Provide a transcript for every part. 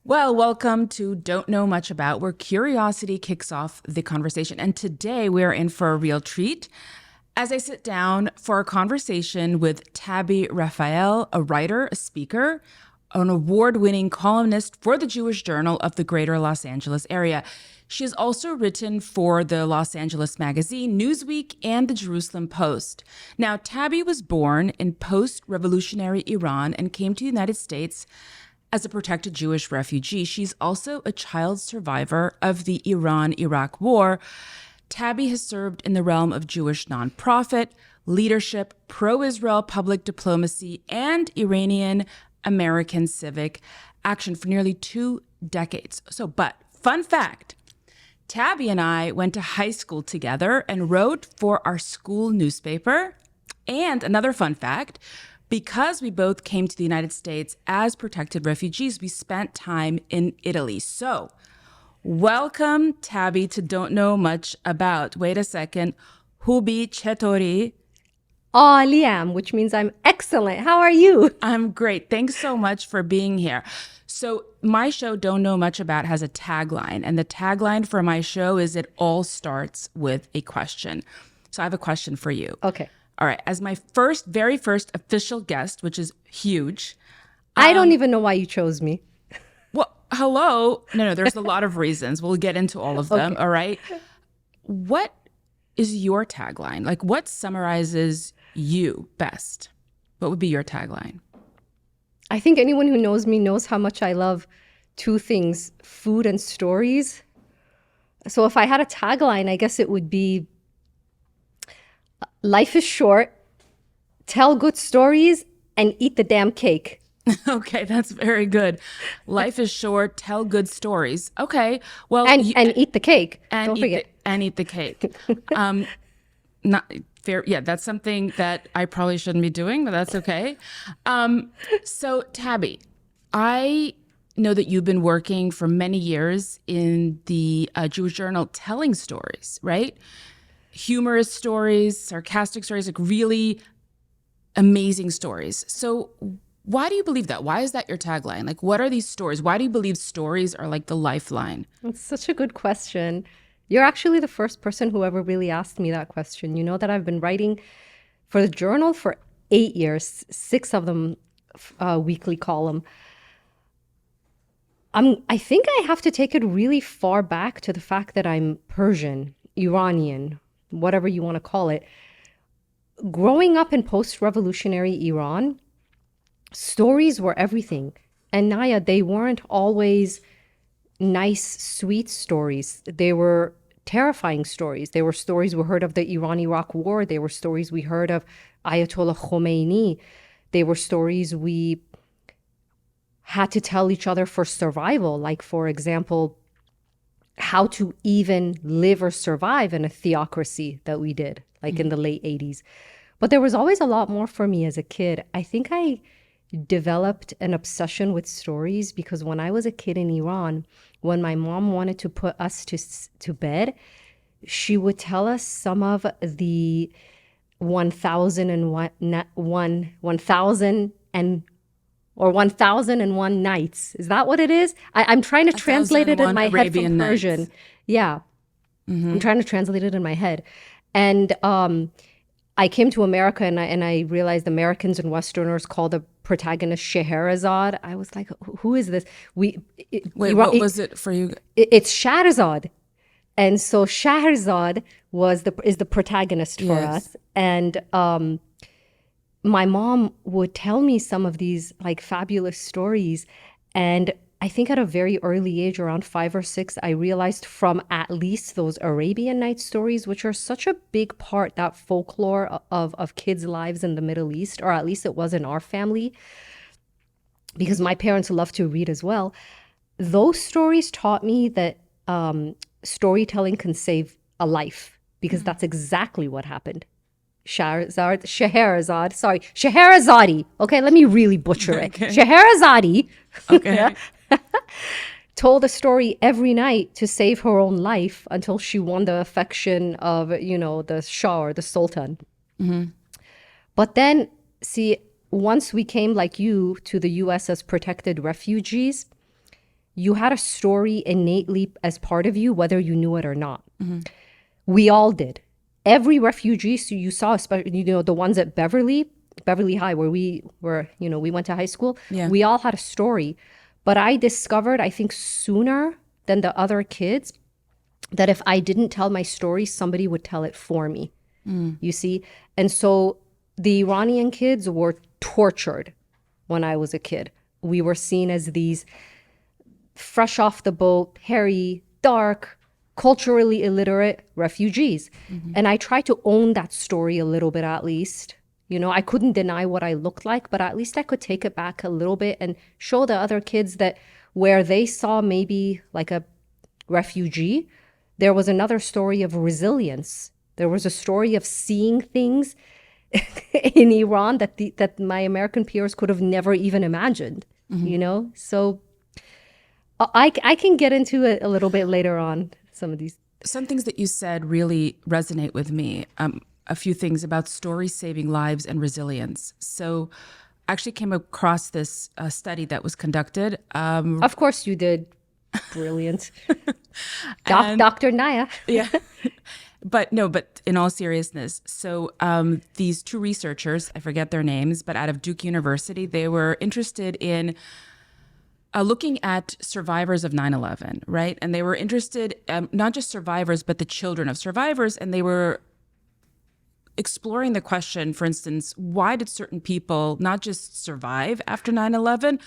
Well, welcome to Don't Know Much About, where curiosity kicks off the conversation. And today we're in for a real treat as I sit down for a conversation with Tabby Refael, a writer, a speaker, an award-winning columnist for the Jewish Journal of the Greater Los Angeles area. She has also written for the Los Angeles Magazine, Newsweek, and the Jerusalem Post. Now, Tabby was born in post-revolutionary Iran and came to the United States as a protected Jewish refugee. She's also a child survivor of the Iran-Iraq War. Tabby has served in the realm of Jewish nonprofit, leadership, pro-Israel public diplomacy, and Iranian American civic action for nearly 2 decades. But fun fact, Tabby and I went to high school together and wrote for our school newspaper. And another fun fact, because we both came to the United States as protected refugees, we spent time in Italy. So, welcome, Tabby, to Don't Know Much About. Wait a second. Hubi Chetori. Aliyah, which means I'm excellent. How are you? I'm great. Thanks so much for being here. So, my show, Don't Know Much About, has a tagline. And the tagline for my show is it all starts with a question. So, I have a question for you. Okay. All right. As my very first official guest, which is huge. I don't even know why you chose me. Well, hello. No, there's a lot of reasons. We'll get into all of them. Okay. All right. What is your tagline? Like, what summarizes you best? What would be your tagline? I think anyone who knows me knows how much I love two things, food and stories. So if I had a tagline, I guess it would be life is short, tell good stories, and eat the damn cake. Okay, that's very good. Life is short, tell good stories. Okay, well, and eat the cake. Don't forget. And eat the cake. Not fair. Yeah, that's something that I probably shouldn't be doing, but that's okay. So, Tabby, I know that you've been working for many years in the Jewish Journal telling stories, right? Humorous stories, sarcastic stories, like really amazing stories. So why do you believe that? Why is that your tagline? Like, what are these stories? Why do you believe stories are like the lifeline? That's such a good question. You're actually the first person who ever really asked me that question. You know that I've been writing for the Journal for 8 years, 6 of them weekly column. I think I have to take it really far back to the fact that I'm Persian, Iranian, whatever you want to call it. Growing up in post-revolutionary Iran, stories were everything. And Naya, they weren't always nice, sweet stories. They were terrifying stories. They were stories we heard of the Iran-Iraq War. They were stories we heard of Ayatollah Khomeini. They were stories we had to tell each other for survival. Like, for example, how to even live or survive in a theocracy that we did, like in the late 80s. But there was always a lot more for me as a kid. I think I developed an obsession with stories because when I was a kid in Iran, when my mom wanted to put us to bed, she would tell us some of the 1001 nights. Is that what it is? I'm trying to translate it in my head from Persian. Yeah. Mm-hmm. I'm trying to translate it in my head. And I came to America and I realized Americans and Westerners call the protagonist Shahzod. I was like, who is this? Wait, what was it for you? It's Shahzod. And so Shahzod is the protagonist for us. And my mom would tell me some of these like fabulous stories. And I think at a very early age, around 5 or 6, I realized from at least those Arabian Nights stories, which are such a big part, that folklore of kids' lives in the Middle East, or at least it was in our family, because my parents love to read as well. Those stories taught me that storytelling can save a life, because that's exactly what happened. Shahrazadi. Okay, let me really butcher it. Okay. Shahrazadi. Okay. Told a story every night to save her own life until she won the affection of, the Shah or the Sultan. Mm-hmm. But then, see, once we came like you to the US as protected refugees, you had a story innately as part of you, whether you knew it or not. We all did. Every refugee, so you saw, especially, the ones at Beverly High, where we went to high school, we all had a story. But I discovered, I think sooner than the other kids, that if I didn't tell my story, somebody would tell it for me, you see? And so the Iranian kids were tortured when I was a kid. We were seen as these fresh off the boat, hairy, dark, culturally illiterate refugees. And I tried to own that story a little bit, at least. I couldn't deny what I looked like, but at least I could take it back a little bit and show the other kids that where they saw maybe like a refugee, there was another story of resilience. There was a story of seeing things in Iran that my American peers could have never even imagined, So I can get into it a little bit later on, some of these. Some things that you said really resonate with me. A few things about stories saving lives and resilience. So I actually came across this study that was conducted. Of course you did. Brilliant. Dr. Naya. Yeah. But in all seriousness, so these two researchers, I forget their names, but out of Duke University, they were interested in looking at survivors of 9/11, right? And they were interested, not just survivors, but the children of survivors. And they were exploring the question, for instance, why did certain people not just survive after 9/11,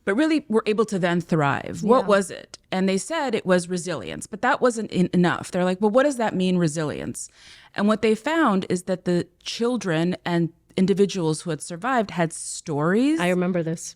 but really were able to then thrive? Yeah. What was it? And they said it was resilience, but that wasn't enough. They're like, well, what does that mean, resilience? And what they found is that the children and individuals who had survived had stories. I remember this.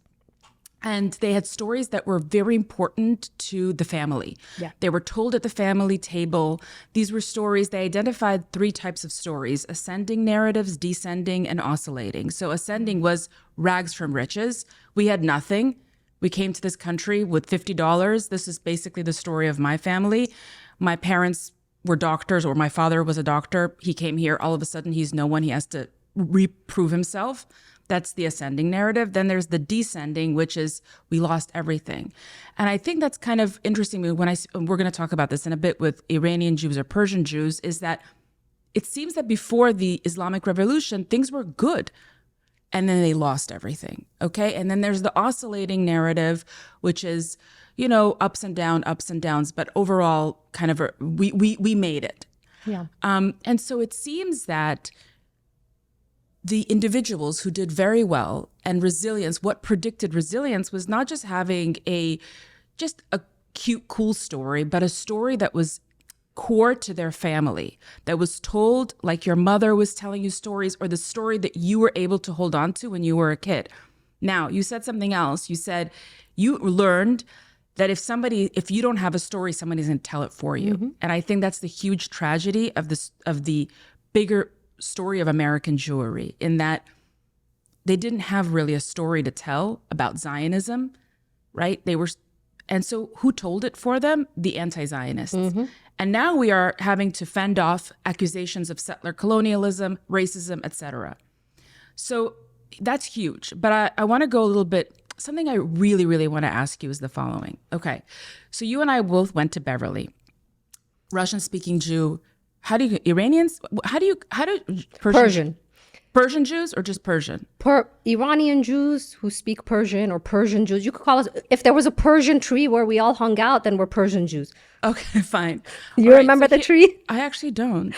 And they had stories that were very important to the family. Yeah. They were told at the family table. These were stories. They identified 3 types of stories: ascending narratives, descending, and oscillating. So ascending was rags from riches. We had nothing. We came to this country with $50. This is basically the story of my family. My parents were doctors, or my father was a doctor. He came here. All of a sudden, he's no one. He has to reprove himself. That's the ascending narrative. Then there's the descending, which is we lost everything. And I think that's kind of interesting when we're going to talk about this in a bit with Iranian Jews or Persian Jews, is that it seems that before the Islamic Revolution, things were good. And then they lost everything. Okay. And then there's the oscillating narrative, which is, ups and downs, but overall kind of we made it. Yeah. And so it seems that the individuals who did very well and resilience, what predicted resilience was not just having just a cute, cool story, but a story that was core to their family, that was told like your mother was telling you stories, or the story that you were able to hold on to when you were a kid. Now, you said something else. You said you learned that if you don't have a story, somebody's going to tell it for you. Mm-hmm. And I think that's the huge tragedy of the bigger story of American Jewry, in that they didn't have really a story to tell about Zionism, right? And so who told it for them? The anti-Zionists. Mm-hmm. And now we are having to fend off accusations of settler colonialism, racism, etc. So that's huge. But I want to go a little bit, something I really, really want to ask you is the following. Okay, so you and I both went to Beverly. Russian-speaking Jew. Iranians? How do Persian. Persian Jews or just Persian? Iranian Jews who speak Persian, or Persian Jews. You could call us, if there was a Persian tree where we all hung out, then we're Persian Jews. Okay, fine. You remember the tree? I actually don't.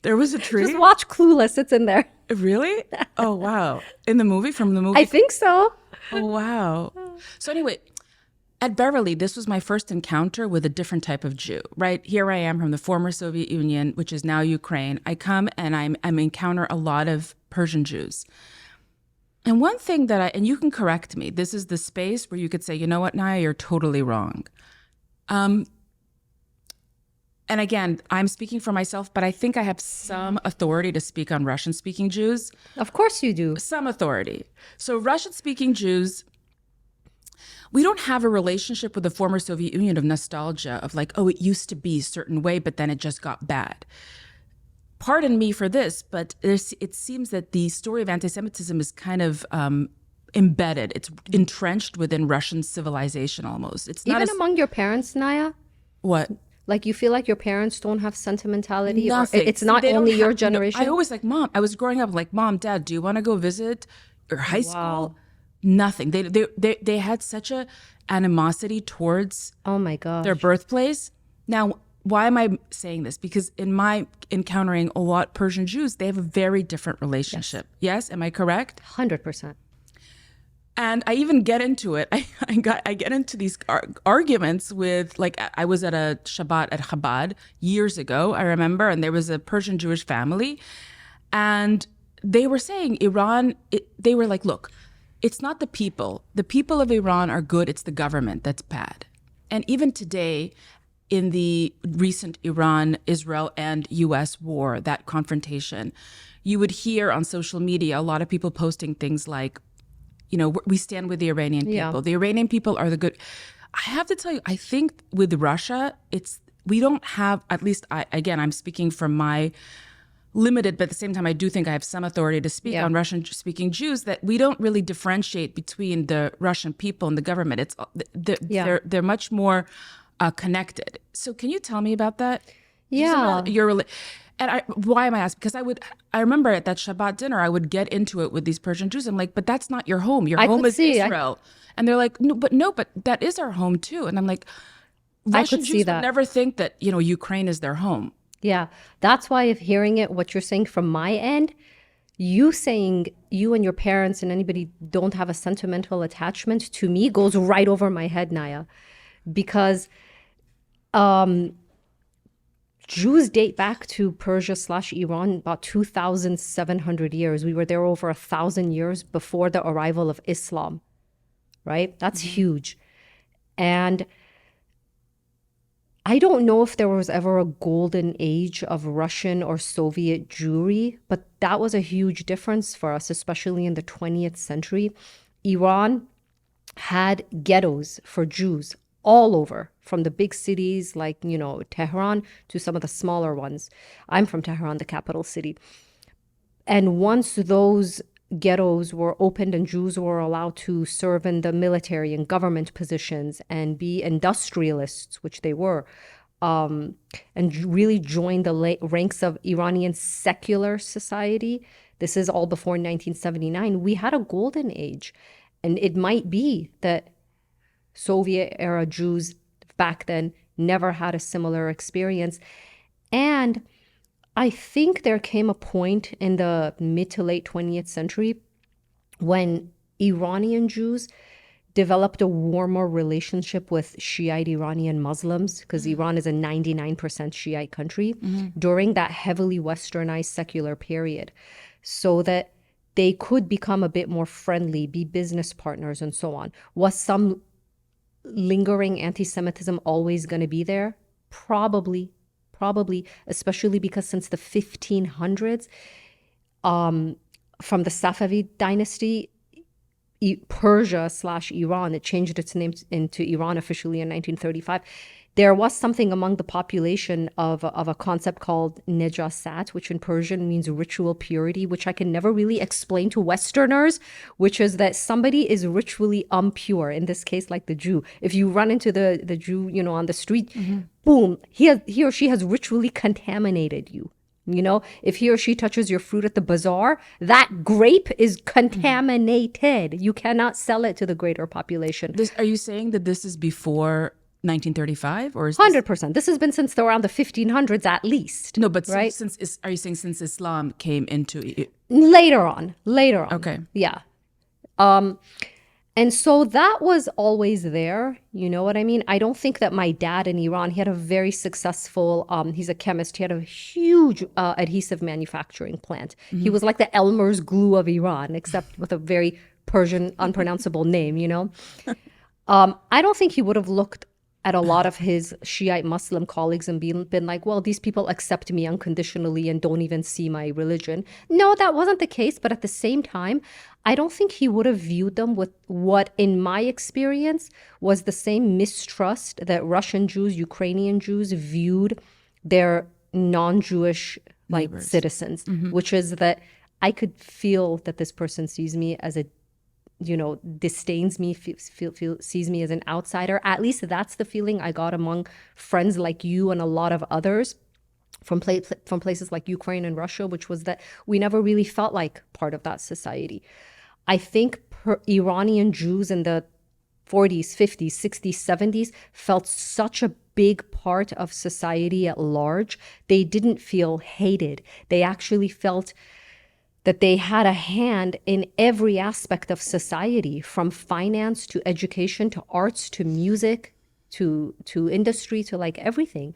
There was a tree? Just watch Clueless. It's in there. Really? Oh, wow. From the movie? I think so. Oh, wow. So anyway, at Beverly, this was my first encounter with a different type of Jew, right? Here I am from the former Soviet Union, which is now Ukraine. I come and I encounter a lot of Persian Jews. And one thing and you can correct me, this is the space where you could say, you know what, Naya, you're totally wrong. And again, I'm speaking for myself, but I think I have some authority to speak on Russian-speaking Jews. Of course you do. Some authority. So Russian-speaking Jews, we don't have a relationship with the former Soviet Union of nostalgia, of like, oh, it used to be a certain way, but then it just got bad. Pardon me for this, but it seems that the story of anti-Semitism is kind of embedded. It's entrenched within Russian civilization almost. It's not Even among your parents, Naya? what? Like you feel like your parents don't have sentimentality? Nothing. Or it's not They don't only your have- generation? I always like, Mom, I was growing up like, Mom, Dad, do you want to go visit your high school? Nothing. They had such a animosity towards Oh my gosh. their birthplace. Now, why am I saying this? Because in my encountering a lot Persian Jews, they have a very different relationship. Yes? Am I correct? 100%. And I even get into it. I get into these arguments with, like, I was at a Shabbat at Chabad years ago, I remember, and there was a Persian Jewish family. And they were saying Iran, they were like, look, it's not the people. The people of Iran are good. It's the government that's bad. And even today, in the recent Iran, Israel, and U.S. war, that confrontation, you would hear on social media a lot of people posting things like, you know, we stand with the Iranian people. Yeah. The Iranian people are the good. I have to tell you, I think with Russia, we don't have, at least I'm speaking from my limited, but at the same time, I do think I have some authority to speak on Russian-speaking Jews, that we don't really differentiate between the Russian people and the government. They're much more connected. So can you tell me about that? Yeah. Why am I asking? Because I remember at that Shabbat dinner, I would get into it with these Persian Jews. I'm like, but that's not your home. Your home is Israel. And they're like, no, but that is our home too. And I'm like, Russian Jews would never think that, you know, Ukraine is their home. Yeah. That's why if hearing it, what you're saying from my end, you saying you and your parents and anybody don't have a sentimental attachment to me goes right over my head, Naya. Because Jews date back to Persia/Iran about 2,700 years. We were there over 1,000 years before the arrival of Islam, right? That's huge. And I don't know if there was ever a golden age of Russian or Soviet Jewry, but that was a huge difference for us, especially in the 20th century. Iran had ghettos for Jews all over, from the big cities like, you know, Tehran to some of the smaller ones. I'm from Tehran, the capital city. And once those ghettos were opened and Jews were allowed to serve in the military and government positions and be industrialists, which they were, and really join the ranks of Iranian secular society, this is all before 1979, we had a golden age. And it might be that Soviet-era Jews back then never had a similar experience. And I think there came a point in the mid to late 20th century when Iranian Jews developed a warmer relationship with Shiite Iranian Muslims, because Iran is a 99% Shiite country, during that heavily westernized secular period, so that they could become a bit more friendly, be business partners, and so on. Was some lingering anti-Semitism always going to be there? Probably, especially because since the 1500s, from the Safavid dynasty, Persia/Iran, it changed its name into Iran officially in 1935. There was something among the population of a concept called nejasat, which in Persian means ritual purity, which I can never really explain to Westerners, which is that somebody is ritually impure, in this case, like the Jew. If you run into the Jew, you know, on the street, boom, he or she has ritually contaminated you. You know, if he or she touches your fruit at the bazaar, that grape is contaminated. You cannot sell it to the greater population. Are you saying that this is before 1935, or is 100%? This has been since around the 1500s at least. No, but right? Are you saying since Islam came into it? Later on. Okay. Yeah. And so that was always there. You know what I mean? I don't think that my dad in Iran, he had a very successful, he's a chemist. He had a huge adhesive manufacturing plant. He was like the Elmer's glue of Iran, except with a very Persian, unpronounceable name, you know? I don't think he would have looked at a lot of his Shiite Muslim colleagues and been like, well, these people accept me unconditionally and don't even see my religion. No, that wasn't the case. But at the same time, I don't think he would have viewed them with what, in my experience, was the same mistrust that Russian Jews, Ukrainian Jews viewed their non-Jewish citizens, which is that I could feel that this person sees me as a disdains me, sees me as an outsider. At least that's the feeling I got among friends like you and a lot of others from places like Ukraine and Russia, which was that we never really felt like part of that society. I think Iranian Jews in the 40s, 50s, 60s, 70s felt such a big part of society at large. They didn't feel hated. They actually felt that they had a hand in every aspect of society, from finance to education to arts to music to industry to like everything.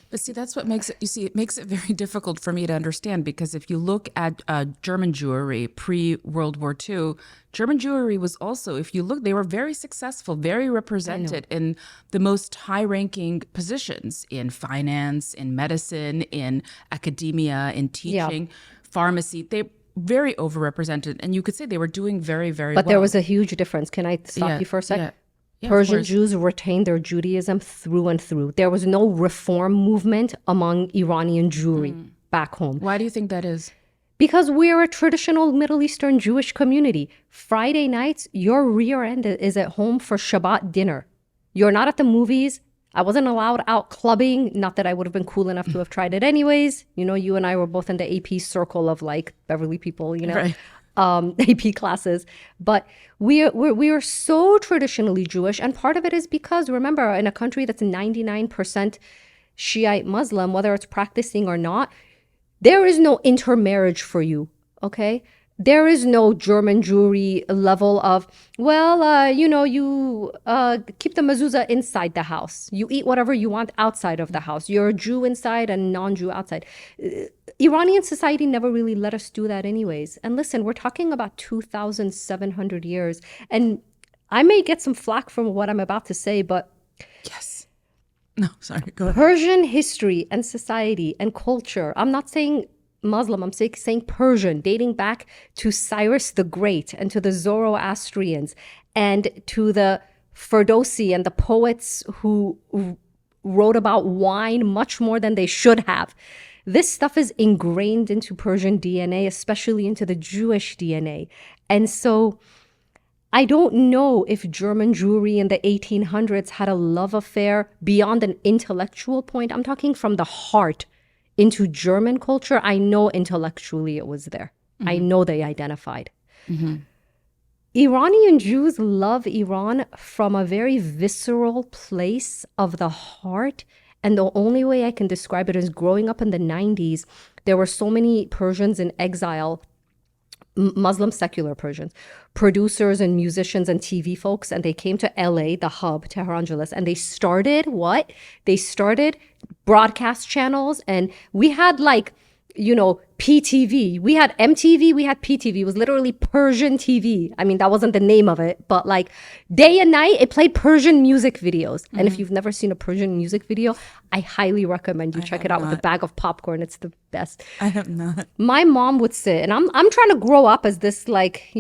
But see, that's what makes it, it makes it very difficult for me to understand, because if you look at German Jewry pre-World War II, German Jewry was also, if you look, they were very successful, very represented in the most high-ranking positions in finance, in medicine, in academia, in teaching, pharmacy. They very overrepresented, and you could say they were doing very, very well. But there was a huge difference. Can I stop you for a sec? Yeah. Yeah, Persian Jews retained their Judaism through and through. There was no reform movement among Iranian Jewry back home. Why do you think that is? Because we're a traditional Middle Eastern Jewish community. Friday nights, your rear end is at home for Shabbat dinner. You're not at the movies. I wasn't allowed out clubbing. Not that I would have been cool enough to have tried it anyways. You and I were both in the AP circle of like Beverly people, Right. AP classes. But we are so traditionally Jewish. And part of it is because, remember, in a country that's 99% Shiite Muslim, whether it's practicing or not, there is no intermarriage for you, okay? There is no German Jewry level of, you keep the mezuzah inside the house. You eat whatever you want outside of the house. You're a Jew inside and non-Jew outside. Iranian society never really let us do that anyways. And listen, we're talking about 2,700 years. And I may get some flack from what I'm about to say, but Yes. No, sorry, go ahead. Persian history and society and culture, I'm not saying Muslim, I'm saying Persian, dating back to Cyrus the Great and to the Zoroastrians and to the Ferdowsi and the poets who wrote about wine much more than they should have. This stuff is ingrained into Persian DNA, especially into the Jewish DNA. And so I don't know if German Jewry in the 1800s had a love affair beyond an intellectual point. I'm talking from the heart into German culture. I know intellectually it was there. I know they identified. Iranian Jews love Iran from a very visceral place of the heart. And the only way I can describe it is growing up in the 90s, there were so many Persians in exile, Muslim secular Persians, producers and musicians and TV folks, and they came to LA, the hub, Tehrangeles, and they started what? They started broadcast channels, and we had like, PTV. We had MTV, we had PTV. It was literally Persian TV. I mean, that wasn't the name of it, but like day and night, it played Persian music videos. And if you've never seen a Persian music video, I highly recommend you check it out with a bag of popcorn. It's the best. I have not. My mom would sit, and I'm trying to grow up as this like,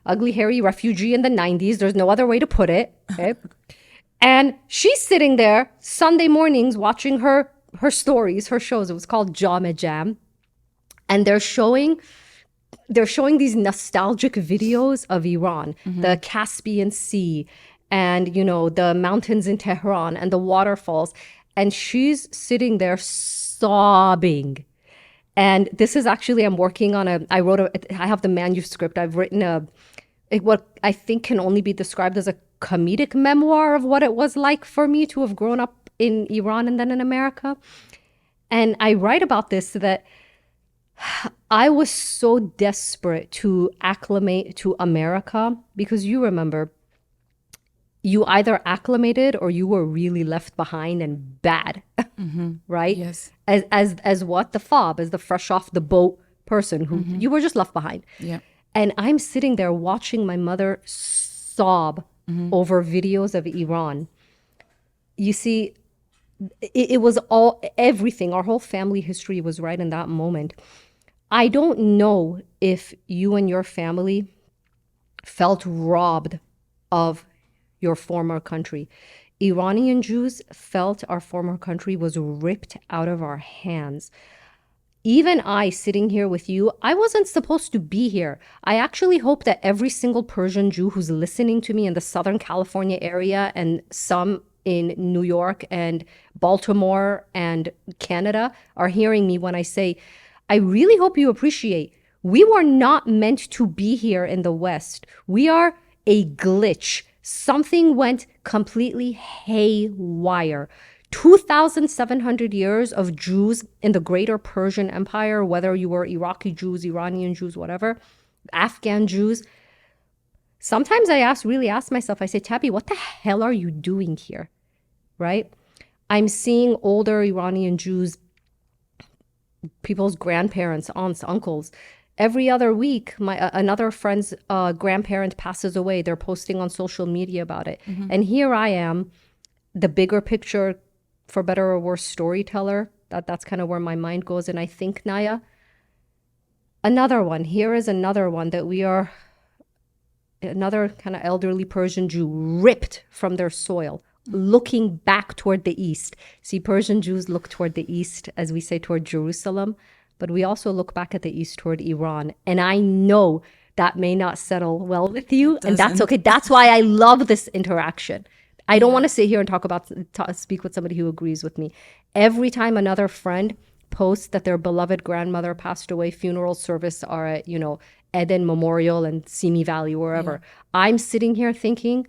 ugly, hairy refugee in the 90s. There's no other way to put it. Okay. And she's sitting there Sunday mornings watching her stories, her shows. It was called Jam Jam. And they're showing these nostalgic videos of Iran, the Caspian Sea, and, the mountains in Tehran and the waterfalls. And she's sitting there sobbing. And this is actually, I'm working on I have the manuscript. I've written what I think can only be described as a comedic memoir of what it was like for me to have grown up in Iran and then in America. And I write about this, that I was so desperate to acclimate to America, because you remember, you either acclimated or you were really left behind and bad, right? Yes. As what? The fob, as the fresh off the boat person who you were just left behind. Yeah. And I'm sitting there watching my mother sob over videos of Iran. You see, it was everything. Our whole family history was right in that moment. I don't know if you and your family felt robbed of your former country. Iranian Jews felt our former country was ripped out of our hands. even I sitting here with you, I wasn't supposed to be here. I actually hope that every single Persian Jew who's listening to me in the Southern California area and some in New York and Baltimore and Canada are hearing me when I say, I really hope you appreciate we were not meant to be here in the West. We are a glitch. Something went completely haywire. 2,700 years of Jews in the greater Persian Empire, whether you were Iraqi Jews, Iranian Jews, whatever, Afghan Jews. Sometimes really ask myself, I say, Tabby, what the hell are you doing here? Right? I'm seeing older Iranian Jews, people's grandparents, aunts, uncles. Every other week, another friend's grandparent passes away. They're posting on social media about it. Mm-hmm. And here I am, the bigger picture, for better or worse, storyteller. That's kind of where my mind goes. And I think, Naya, another one. Here is another one that we are, another kind of elderly Persian Jew ripped from their soil, looking back toward the east. See, Persian Jews look toward the east, as we say, toward Jerusalem. But we also look back at the east toward Iran. And I know that may not settle well with you. And that's okay. That's why I love this interaction. I don't want to sit here and speak with somebody who agrees with me. Every time another friend posts that their beloved grandmother passed away, funeral service are at, Eden Memorial and Simi Valley, wherever. I'm sitting here thinking,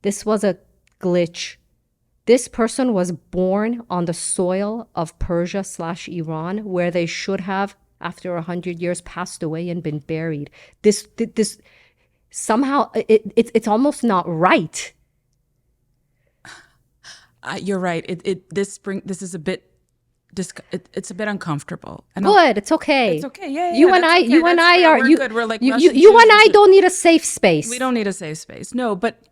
this was a glitch. This person was born on the soil of Persia/Iran, where they should have, after 100 years, passed away and been buried. This somehow, it's almost not right. You're right. This is a bit. It's a bit uncomfortable. Good. It's okay. It's okay. Yeah. You and I are good. We're like you and I don't need a safe space. We don't need a safe space. No, but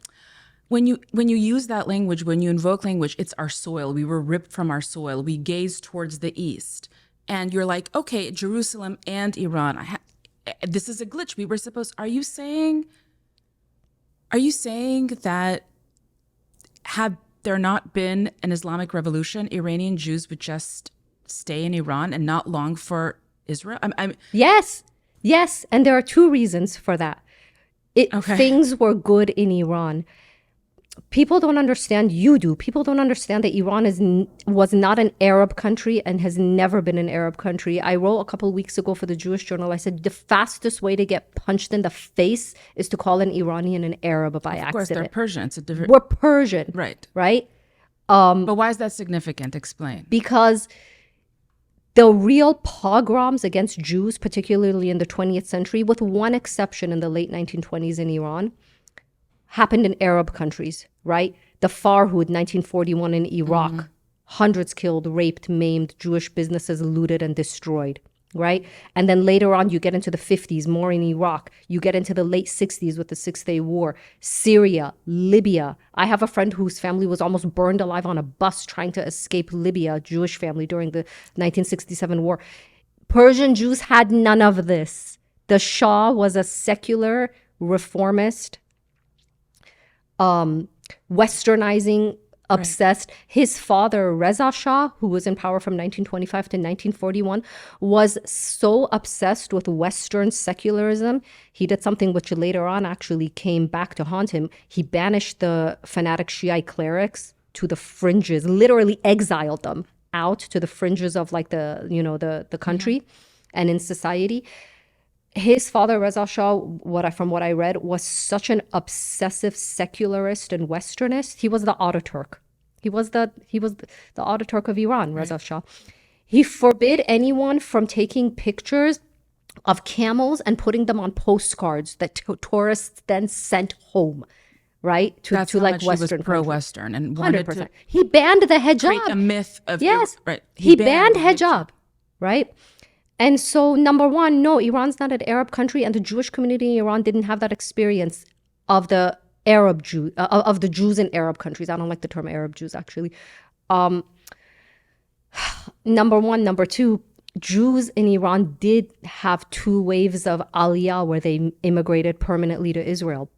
when you use that language, when you invoke language, it's our soil. We were ripped from our soil. We gaze towards the east, and you're like, okay, Jerusalem and Iran. This is a glitch. We were supposed. Are you saying that had there not been an Islamic revolution, Iranian Jews would just stay in Iran and not long for Israel? Yes. And there are two reasons for that. Things were good in Iran. People don't understand, you do. People don't understand that Iran was not an Arab country and has never been an Arab country. I wrote a couple of weeks ago for the Jewish Journal, I said the fastest way to get punched in the face is to call an Iranian an Arab by accident. Of course, they're Persian. It's a different... We're Persian. Right? But why is that significant? Explain. Because the real pogroms against Jews, particularly in the 20th century, with one exception in the late 1920s in Iran, happened in Arab countries, right? The Farhud, 1941 in Iraq, hundreds killed, raped, maimed, Jewish businesses looted and destroyed, right? And then later on, you get into the 50s, more in Iraq. You get into the late 60s with the Six-Day War, Syria, Libya. I have a friend whose family was almost burned alive on a bus trying to escape Libya, a Jewish family during the 1967 war. Persian Jews had none of this. The Shah was a secular, reformist, westernizing, obsessed. Right. His father, Reza Shah, who was in power from 1925 to 1941, was so obsessed with Western secularism. He did something which later on actually came back to haunt him. He banished the fanatic Shiite clerics to the fringes, literally exiled them out to the fringes of like the country and in society. His father, Reza Shah, from what I read, was such an obsessive secularist and Westernist. He was the Ataturk. He was the Ataturk of Iran, Reza Shah. He forbid anyone from taking pictures of camels and putting them on postcards that tourists then sent home, right? That's to how like much Western he was pro-Western and wanted 100%. To he banned the hijab. Create a myth of right. He banned hijab, right? And so, number one, no, Iran's not an Arab country, and the Jewish community in Iran didn't have that experience of the Arab Jew, of the Jews in Arab countries. I don't like the term Arab Jews, actually. Number one. Number two, Jews in Iran did have two waves of aliyah where they immigrated permanently to Israel.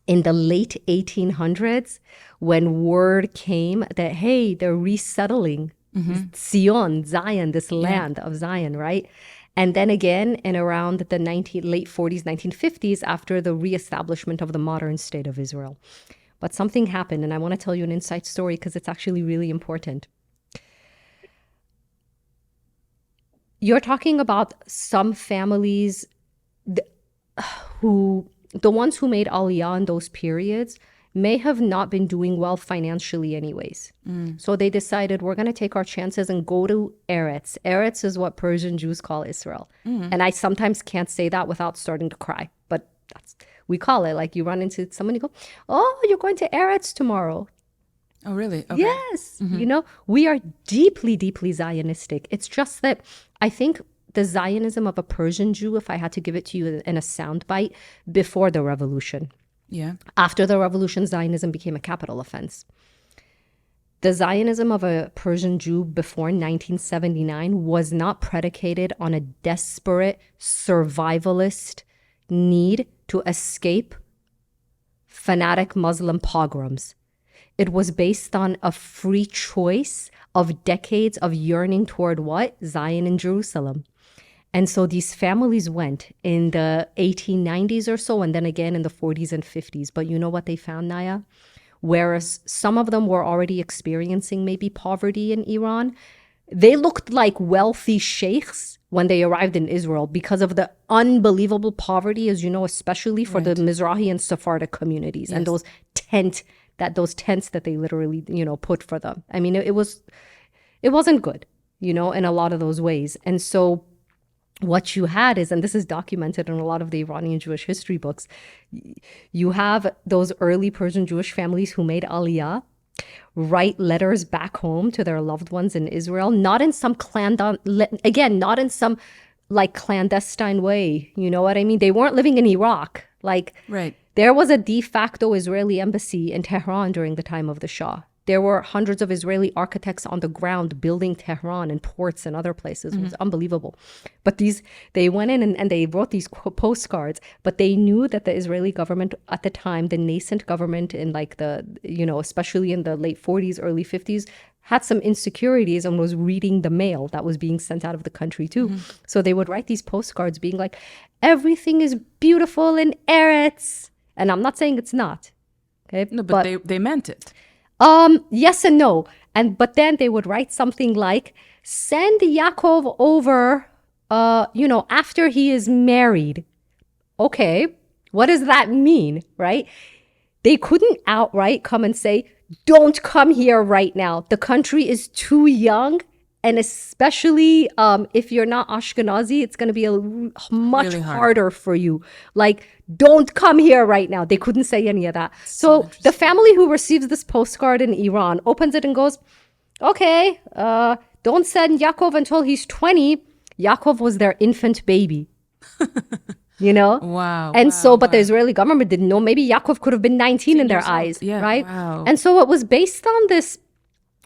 In the late 1800s, when word came that, hey, they're resettling Zion, Zion, this land of Zion, right? And then again, in around the late 40s, 1950s, after the reestablishment of the modern state of Israel. But something happened, and I want to tell you an inside story because it's actually really important. You're talking about some families the ones who made aliyah in those periods may have not been doing well financially anyways. So they decided, we're going to take our chances and go to Eretz. Eretz is what Persian Jews call Israel. And I sometimes can't say that without starting to cry. But we call it, like you run into someone, you go, oh, you're going to Eretz tomorrow. Oh, really? Okay. Yes. You know, we are deeply, deeply Zionistic. It's just that I think the Zionism of a Persian Jew, if I had to give it to you in a soundbite, before the revolution. Yeah. After the revolution, Zionism became a capital offense. The Zionism of a Persian Jew before 1979 was not predicated on a desperate survivalist need to escape fanatic Muslim pogroms. It was based on a free choice of decades of yearning toward what? Zion and Jerusalem. And so these families went in the 1890s or so, and then again in the 40s and 50s. But you know what they found, Naya? Whereas some of them were already experiencing maybe poverty in Iran, they looked like wealthy sheikhs when they arrived in Israel because of the unbelievable poverty, as you know, especially for the Mizrahi and Sephardic communities and those tents that they literally, you know, put for them. I mean, it wasn't good, you know, in a lot of those ways. And so what you had is, and this is documented in a lot of the Iranian Jewish history books, you have those early Persian Jewish families who made aliyah write letters back home to their loved ones in Israel, not in some not in some like clandestine way. You know what I mean? They weren't living in Iraq. Like, there was a de facto Israeli embassy in Tehran during the time of the Shah. There were hundreds of Israeli architects on the ground building Tehran and ports and other places. It was unbelievable. But they went in and they wrote these postcards, but they knew that the Israeli government at the time, the nascent government in like the, you know, especially in the late 40s, early 50s, had some insecurities and was reading the mail that was being sent out of the country too. So they would write these postcards being like, everything is beautiful in Eretz. And I'm not saying it's not. Okay? No, but they meant it. Yes and no. But then they would write something like, send Yaakov over, you know, after he is married. Okay, what does that mean, right? They couldn't outright come and say, don't come here right now. The country is too young. And especially if you're not Ashkenazi, it's going to be much really harder for you. Like, don't come here right now. They couldn't say any of that. So the family who receives this postcard in Iran opens it and goes, okay, don't send Yaakov until he's 20. Yaakov was their infant baby. You know? Wow. And but the Israeli government didn't know. Maybe Yaakov could have been 19 in their eyes, right? Wow. And so it was based on this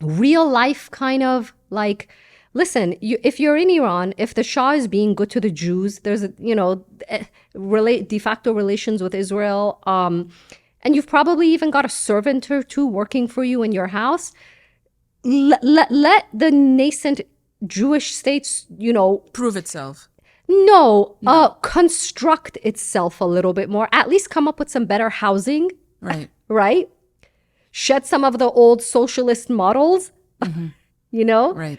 real life kind of like, listen, if you're in Iran, if the Shah is being good to the Jews, there's, you know, de facto relations with Israel, and you've probably even got a servant or two working for you in your house, let the nascent Jewish states, you know, prove itself. No, construct itself a little bit more, at least come up with some better housing. Right? Shed some of the old socialist models, you know?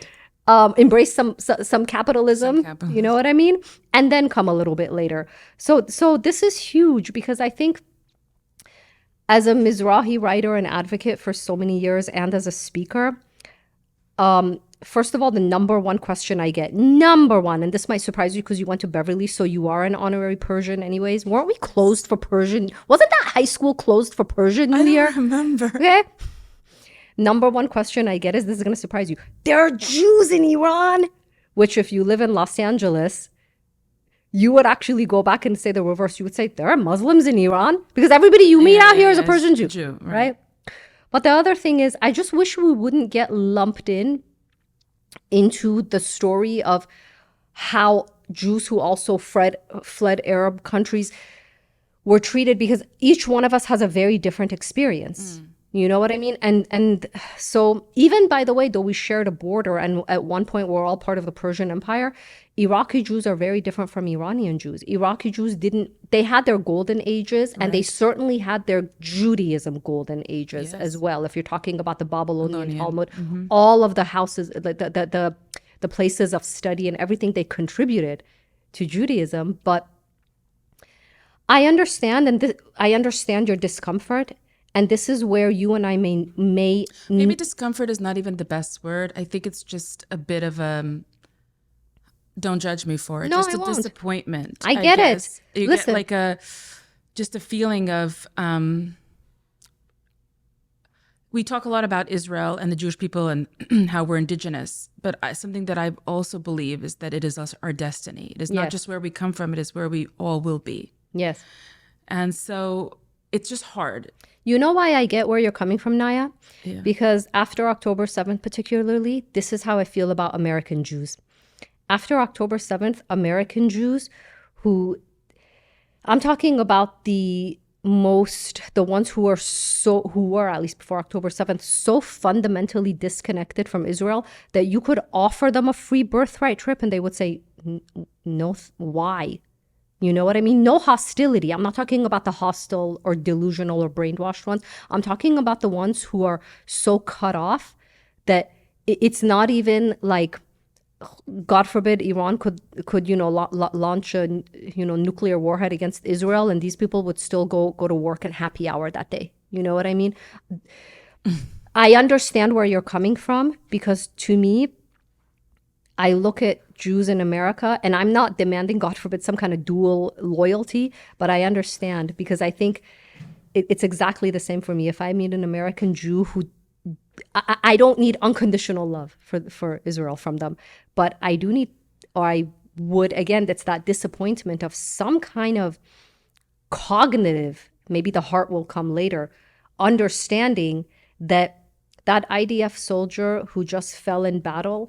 Embrace some capitalism, you know what I mean? And then come a little bit later. So this is huge because I think as a Mizrahi writer and advocate for so many years and as a speaker, first of all, the number one question I get, and this might surprise you because you went to Beverly, so you are an honorary Persian anyways. Weren't we closed for Persian? Wasn't that high school closed for Persian New Year? I don't remember. Okay. Number one question I get is, this is going to surprise you. There are Jews in Iran, which if you live in Los Angeles, you would actually go back and say the reverse. You would say, there are Muslims in Iran because everybody you meet out here is a Persian Jew, right? But the other thing is, I just wish we wouldn't get lumped into the story of how Jews who also fled Arab countries were treated, because each one of us has a very different experience. You know what I mean? And so even, by the way, though we shared a border and at one point we're all part of the Persian Empire, Iraqi Jews are very different from Iranian Jews. Iraqi Jews they had their golden ages, and they certainly had their Judaism golden ages as well. If you're talking about the Babylonian Talmud, all of the houses, the places of study and everything, they contributed to Judaism. But I understand, and I understand your discomfort. And this is where you and I may maybe discomfort is not even the best word. I think it's just a bit of a don't judge me for it. No, just I a won't. disappointment. I get it. You Listen. get like just a feeling of we talk a lot about Israel and the Jewish people and how we're indigenous, but something that I also believe is that it is our destiny. It is not just where we come from, it is where we all will be. Yes. And so it's just hard. You know why I get where you're coming from, Naya? Yeah. Because after October 7th particularly, this is how I feel about American Jews. After October 7th, American Jews I'm talking about the ones who were, at least before October 7th, so fundamentally disconnected from Israel that you could offer them a free birthright trip and they would say, no, why? You know what I mean? No hostility. I'm not talking about the hostile or delusional or brainwashed ones. I'm talking about the ones who are so cut off that it's not even like, God forbid, Iran could launch a nuclear warhead against Israel, and these people would still go to work and happy hour that day. You know what I mean? I understand where you're coming from, because to me, I look at Jews in America, and I'm not demanding, God forbid, some kind of dual loyalty, but I understand, because I think it's exactly the same for me. If I meet an American Jew who I don't need unconditional love for Israel from them, but I do need, or I would, again, that's that disappointment of some kind of cognitive, maybe the heart will come later, understanding that IDF soldier who just fell in battle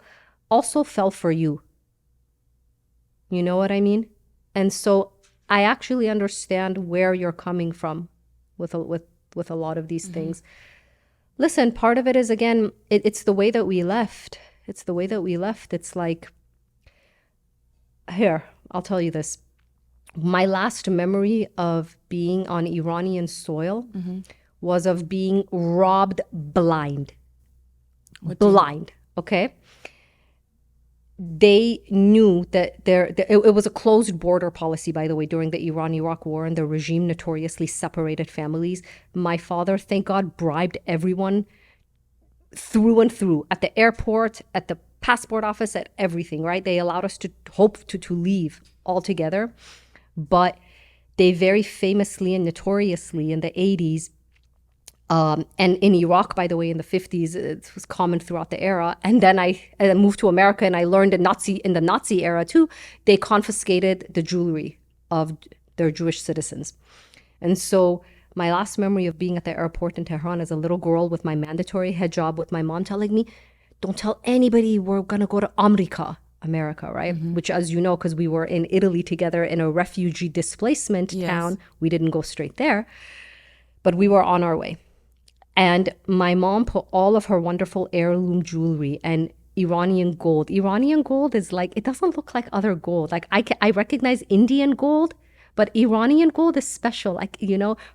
also fell for you. You know what I mean? And so I actually understand where you're coming from with a lot of these things. Listen, part of it is, again, it's the way that we left. It's the way that we left. It's like, here, I'll tell you this. My last memory of being on Iranian soil was of being robbed blind. Blind, okay? They knew that it was a closed border policy, by the way, during the Iran-Iraq war, and the regime notoriously separated families. My father, thank God, bribed everyone through and through, at the airport, at the passport office, at everything, right? They allowed us to hope to leave altogether. But they very famously and notoriously in the 80s, and in Iraq, by the way, in the 50s, it was common throughout the era. And then I moved to America, and I learned in the Nazi era too, they confiscated the jewelry of their Jewish citizens. And so my last memory of being at the airport in Tehran as a little girl with my mandatory hijab, with my mom telling me, don't tell anybody we're going to go to America, right? Which, as you know, because we were in Italy together in a refugee displacement town, we didn't go straight there, but we were on our way. And my mom put all of her wonderful heirloom jewelry and Iranian gold. Iranian gold is like, it doesn't look like other gold. Like I recognize Indian gold, but Iranian gold is special. Like,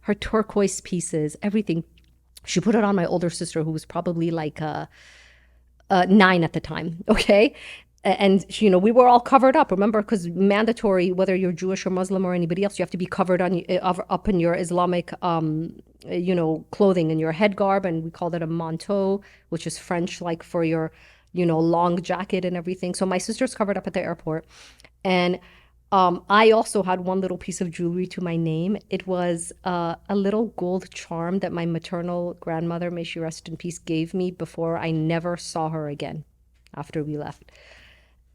her turquoise pieces, everything. She put it on my older sister, who was probably like 9 at the time, okay? And, we were all covered up, remember, because mandatory, whether you're Jewish or Muslim or anybody else, you have to be covered up in your Islamic, clothing and your head garb. And we called it a manteau, which is French, like for your, long jacket and everything. So my sister's covered up at the airport. And I also had one little piece of jewelry to my name. It was a little gold charm that my maternal grandmother, may she rest in peace, gave me before I never saw her again after we left.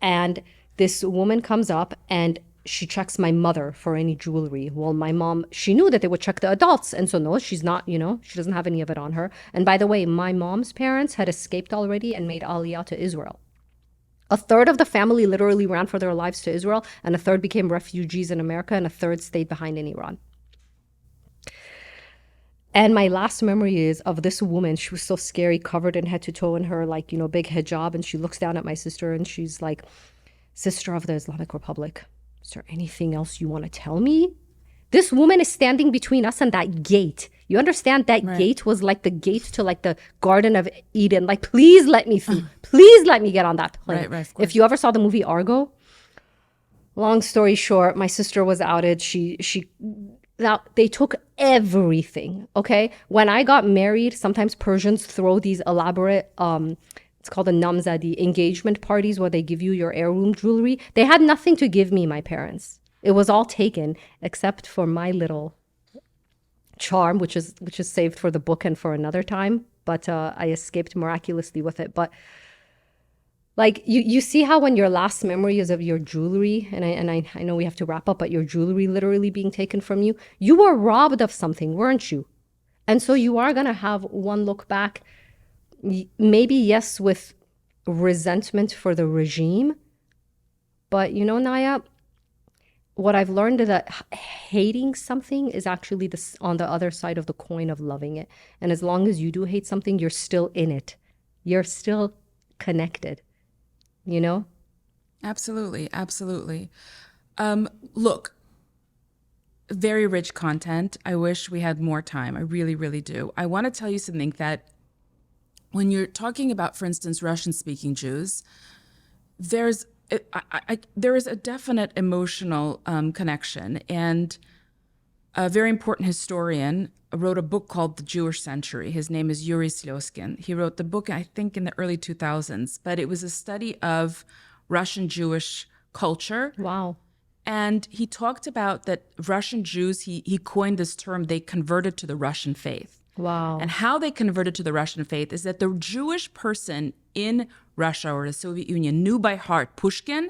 And this woman comes up and she checks my mother for any jewelry. Well, my mom, she knew that they would check the adults. And so no, she's not, she doesn't have any of it on her. And by the way, my mom's parents had escaped already and made aliyah to Israel. A third of the family literally ran for their lives to Israel, and a third became refugees in America, and a third stayed behind in Iran. And my last memory is of this woman. She was so scary, covered in head to toe in her, like, big hijab. And she looks down at my sister and she's like, "Sister of the Islamic Republic, is there anything else you want to tell me?" This woman is standing between us and that gate. You understand? That gate was like the gate to like the Garden of Eden. Like, please let me through. Please let me get on that plane. Right, if you ever saw the movie Argo, long story short, my sister was outed. Now, they took everything, okay? When I got married, sometimes Persians throw these elaborate, it's called a namzadi, engagement parties where they give you your heirloom jewelry. They had nothing to give me, my parents. It was all taken except for my little charm, which is saved for the book and for another time. But I escaped miraculously with it. But like you see how when your last memory is of your jewelry, and I know we have to wrap up, but your jewelry literally being taken from you, you were robbed of something, weren't you? And so you are gonna have one look back, maybe yes, with resentment for the regime, but Naya, what I've learned is that hating something is actually on the other side of the coin of loving it. And as long as you do hate something, you're still in it. You're still connected. Absolutely, absolutely. Look, very rich content. I wish we had more time. I really, really do. I want to tell you something that when you're talking about, for instance, Russian-speaking Jews, there is a definite emotional connection. And a very important historian wrote a book called The Jewish Century. His name is Yuri Slyoskin. He wrote the book, I think, in the early 2000s, but it was a study of Russian Jewish culture. Wow. And he talked about that Russian Jews, he coined this term, they converted to the Russian faith. Wow. And how they converted to the Russian faith is that the Jewish person in Russia or the Soviet Union knew by heart Pushkin,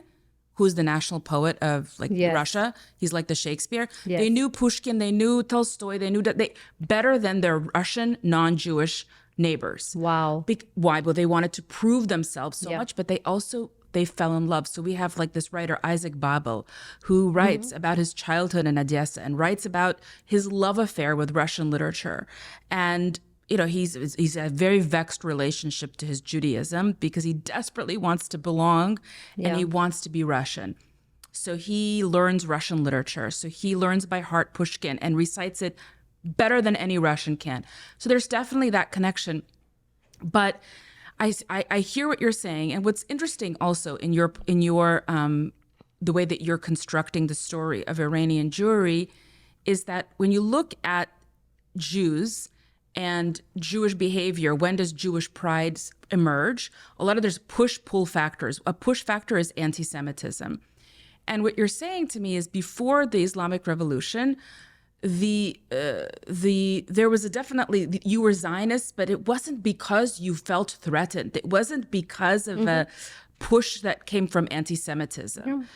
who's the national poet of Russia. He's like the Shakespeare. Yes. They knew Pushkin, they knew Tolstoy, they knew that they better than their Russian non-Jewish neighbors. Wow. Why? Well, they wanted to prove themselves so much, but they fell in love. So we have like this writer, Isaac Babel, who writes about his childhood in Odessa and writes about his love affair with Russian literature. And he's a very vexed relationship to his Judaism because he desperately wants to belong and he wants to be Russian. So he learns Russian literature. So he learns by heart Pushkin and recites it better than any Russian can. So there's definitely that connection. But I hear what you're saying, and what's interesting also in your the way that you're constructing the story of Iranian Jewry is that when you look at Jews and Jewish behavior, when does Jewish pride emerge? A lot of there's push-pull factors. A push factor is anti-Semitism. And what you're saying to me is before the Islamic Revolution, there was definitely, you were Zionist, but it wasn't because you felt threatened. It wasn't because of a push that came from anti-Semitism.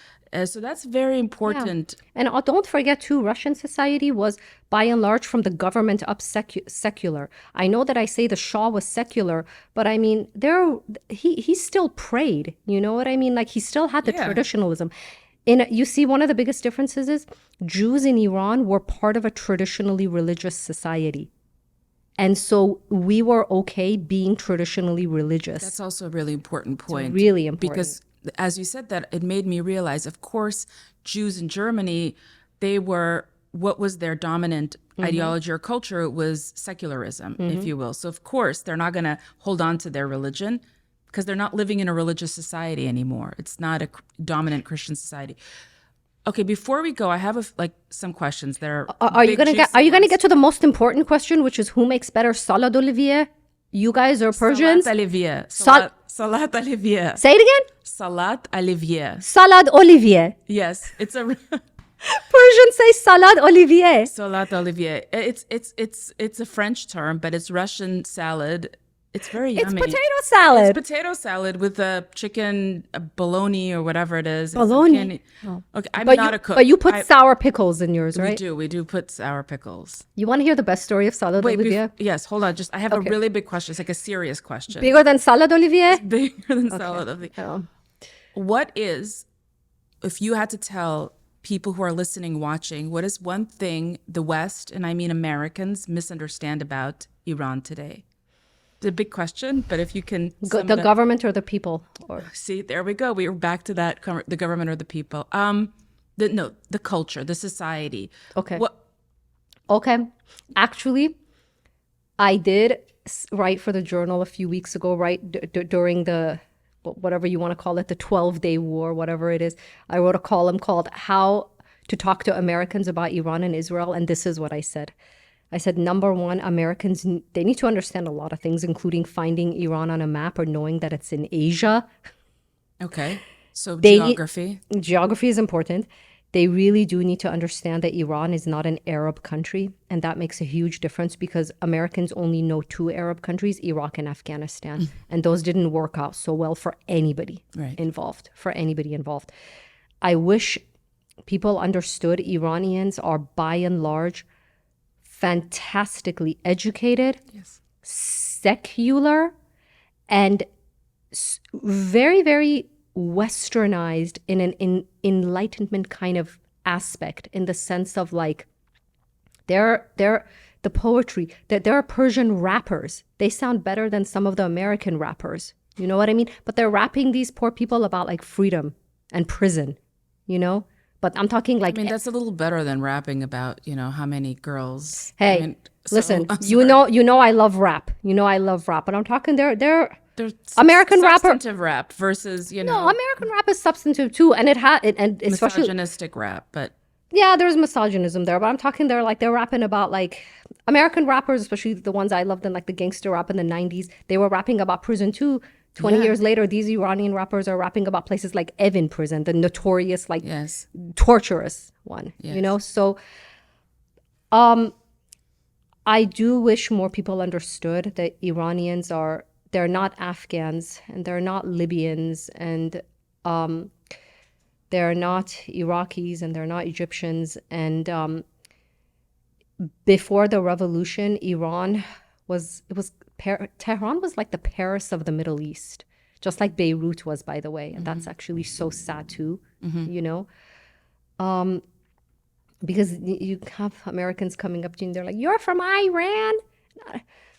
So that's very important. Yeah. And don't forget too, Russian society was by and large from the government up secular. I know that I say the Shah was secular, but I mean, he still prayed, you know what I mean? Like he still had the traditionalism. You see, one of the biggest differences is Jews in Iran were part of a traditionally religious society. And so we were okay being traditionally religious. That's also a really important point. It's really important. Because as you said that, it made me realize, of course, Jews in Germany, what was their dominant ideology or culture? It was secularism, if you will. So of course, they're not going to hold on to their religion because they're not living in a religious society anymore. It's not a dominant Christian society. Okay, before we go, I have some questions that are you going to get to the most important question, which is who makes better salad olivier? You guys are Persians. Salat olivier. Salat olivier. Say it again. Salat olivier. Salad olivier. Yes, it's a Persians say salad olivier. Salat olivier. It's a French term, but it's Russian salad. It's very yummy. It's potato salad. It's potato salad with a chicken, a bologna or whatever it is. Bologna. Okay, I'm not a cook. But you put sour pickles in yours, right? We do put sour pickles. You want to hear the best story of salad olivier? Yes, hold on. I have a really big question. It's like a serious question. Bigger than salad olivier? It's bigger than salad olivier. Oh. What is, if you had to tell people who are listening, watching, what is one thing the West, and I mean Americans, misunderstand about Iran today? It's a big question, but if you can... The government or the people? Or See, there we go. We were back to that, the government or the people. The culture, the society. Okay. Okay. Actually, I did write for the Journal a few weeks ago, right during the, whatever you want to call it, the 12-day war, whatever it is. I wrote a column called How to Talk to Americans About Iran and Israel. And this is what I said. I said, number one, Americans, they need to understand a lot of things, including finding Iran on a map or knowing that it's in Asia. Okay. So geography. Geography is important. They really do need to understand that Iran is not an Arab country. And that makes a huge difference because Americans only know two Arab countries, Iraq and Afghanistan. And those didn't work out so well for anybody involved, I wish people understood Iranians are by and large fantastically educated, secular, and very, very westernized in an enlightenment kind of aspect, in the sense of like they're the poetry, that there are Persian rappers. They sound better than some of the American rappers. You know what I mean? But they're rapping these poor people about like freedom and prison, you know? But I'm talking like... I mean, that's a little better than rapping about, how many girls... Hey, listen, you know I love rap. But I'm talking they're American substantive rap versus, No, American rap is substantive too. And and especially... misogynistic rap, but... Yeah, there's misogynism there. But I'm talking they're rapping about like... American rappers, especially the ones I loved in like the gangster rap in the 90s, they were rapping about prison too. 20 years later, these Iranian rappers are rapping about places like Evin prison, the notorious, like, torturous one, So I do wish more people understood that Iranians they're not Afghans, and they're not Libyans, and they're not Iraqis, and they're not Egyptians. And before the revolution, Tehran was like the Paris of the Middle East, just like Beirut was, by the way. And that's actually so sad too, because you have Americans coming up to you and they're like, you're from Iran?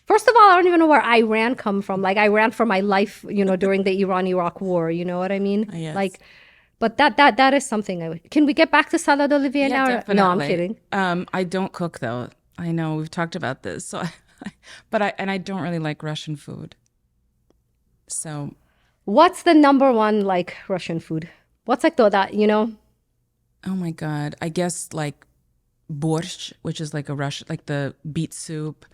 First of all, I don't even know where Iran come from. Like, I ran for my life, during the Iran-Iraq war. You know what I mean? Yes. Like, but that is something. Can we get back to Salad Olivier now? Definitely. No, I'm kidding. I don't cook though. I know we've talked about this, so I don't really like Russian food. So, what's the number one like Russian food? What's like that? Oh my God! I guess like Borch, which is like a Russian, like the beet soup.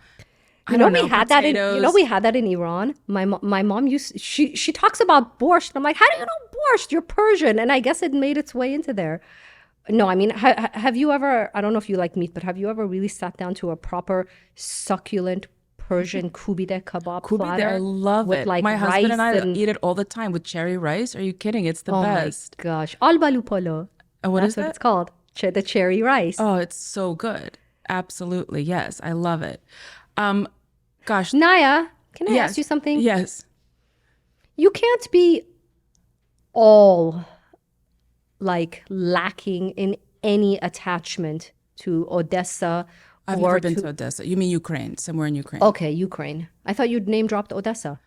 We had that in Iran. My mom she talks about borscht. I'm like, how do you know borscht? You're Persian, and I guess it made its way into there. No, I mean, have you ever? I don't know if you like meat, but have you ever really sat down to a proper succulent Persian kubide kebab platter? I love it. Like my husband and I eat it all the time with cherry rice. Are you kidding? It's the best. Oh my gosh, albalu polo. That's what it's called. The cherry rice. Oh, it's so good. Absolutely, yes, I love it. Gosh, Naya, can I ask you something? Yes. You can't be all like lacking in any attachment to Odessa. I've never been to Odessa. You mean Ukraine, somewhere in Ukraine. Okay, Ukraine. I thought you'd name dropped Odessa.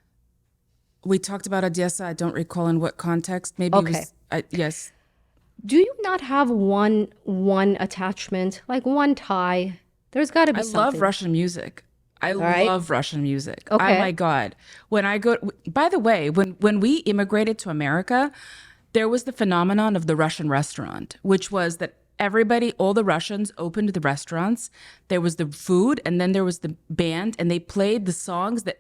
We talked about Odessa. I don't recall in what context. Maybe okay. It was, yes. Do you not have one attachment, like one tie? There's got to be something. I love Russian music. I love Russian music. Okay. Oh my God. When I go, by the way, when we immigrated to America, there was the phenomenon of the Russian restaurant, which was that all the Russians opened the restaurants. There was the food, and then there was the band, and they played the songs that,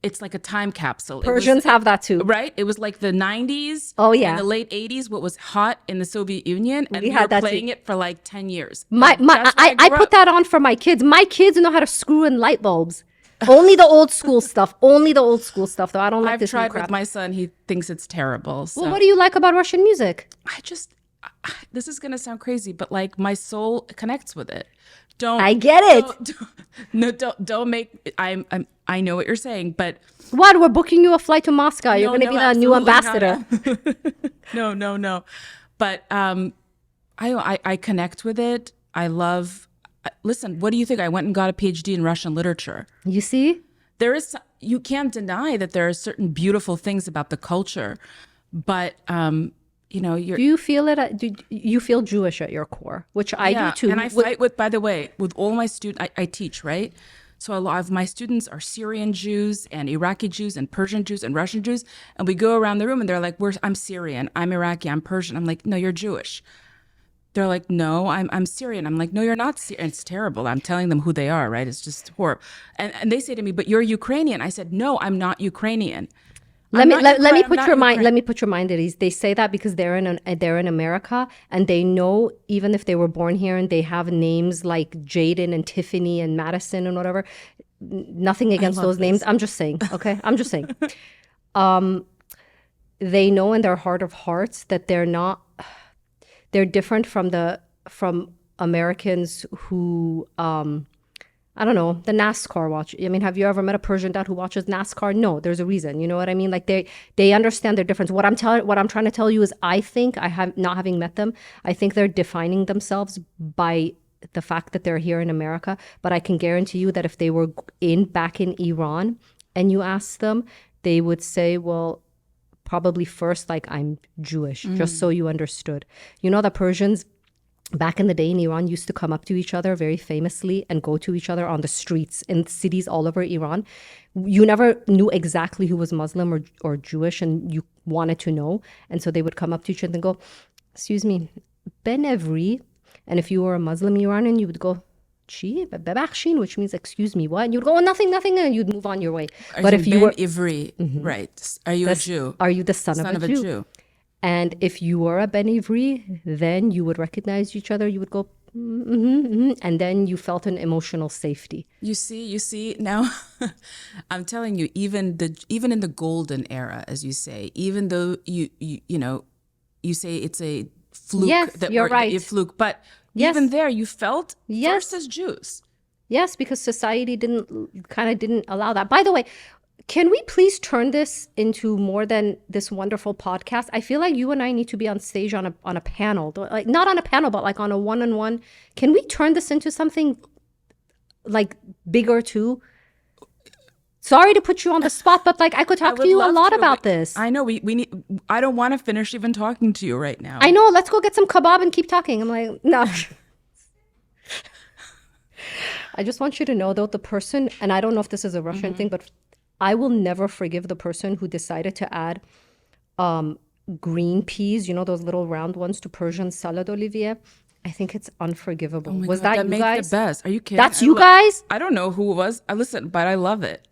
it's like a time capsule. Persians have that too. Right? It was like the 90s. Oh, yeah. And the late 80s, what was hot in the Soviet Union. And we were playing it for like 10 years. I put that on for my kids. My kids know how to screw in light bulbs. Only the old school stuff. Only the old school stuff, though. I don't like this new crap. I've tried with my son. He thinks it's terrible. So. Well, what do you like about Russian music? This is going to sound crazy, but like my soul connects with it. I get it. Don't make. I know what you're saying, but what? We're booking you a flight to Moscow. You're going to be the new ambassador. No. But I connect with it. I love. Listen, what do you think? I went and got a PhD in Russian literature. You see? You can't deny that there are certain beautiful things about the culture, but you're. Do you feel it? Do you feel Jewish at your core? Which I do too. And I fight with, by the way, with all my students. I teach, right? So a lot of my students are Syrian Jews and Iraqi Jews and Persian Jews and Russian Jews, and we go around the room and they're like, I'm Syrian, I'm Iraqi, I'm Persian. I'm like, no, you're Jewish. They're like, no, I'm Syrian. I'm like, no, you're not Syrian. It's terrible. I'm telling them who they are, right? It's just horrible. And they say to me, but you're Ukrainian. I said, no, I'm not Ukrainian. Let me put your mind at ease. They say that because they're in America, and they know even if they were born here and they have names like Jaden and Tiffany and Madison and whatever. Nothing against those names. I'm just saying. Okay, I'm just saying. They know in their heart of hearts that they're different from Americans who I don't know, the NASCAR watch. I mean, have you ever met a Persian dad who watches NASCAR? No, there's a reason. You know what I mean? Like they understand their difference. What I'm trying to tell you is, I think not having met them, I think they're defining themselves by the fact that they're here in America. But I can guarantee you that if they were back in Iran and you asked them, they would say, well, probably first, like, I'm Jewish, just so you understood. You know, the Persians back in the day in Iran used to come up to each other very famously and go to each other on the streets in cities all over Iran. You never knew exactly who was Muslim or Jewish, and you wanted to know. And so they would come up to each other and go, excuse me, ben evri. And if you were a Muslim Iranian, you would go, chi, bebakhshin, which means excuse me, what? And you'd go, oh, nothing, and you'd move on your way. But if you were Ivri, right? Are you a Jew? Are you the son of a Jew? And if you were a Ben Ivri, then you would recognize each other. You would go, and then you felt an emotional safety. You see. Now, I'm telling you, even in the golden era, as you say, even though you say it's a fluke. Yes, you're right. A fluke, but even there, you felt first as Jews. Yes, because society didn't allow that. By the way, can we please turn this into more than this wonderful podcast? I feel like you and I need to be on stage on a panel, like not on a panel, but like on a one-on-one. Can we turn this into something like bigger too? Sorry to put you on the spot, but like I could talk to you a lot about this. I know we need. I don't want to finish even talking to you right now. I know. Let's go get some kebab and keep talking. I'm like, no. I just want you to know, though, the person, and I don't know if this is a Russian thing, but I will never forgive the person who decided to add green peas, you know, those little round ones, to Persian salad, Olivier. I think it's unforgivable. Oh was God, that you make guys? The best. Are you kidding? That's you guys? I don't know who it was. I listen, but I love it.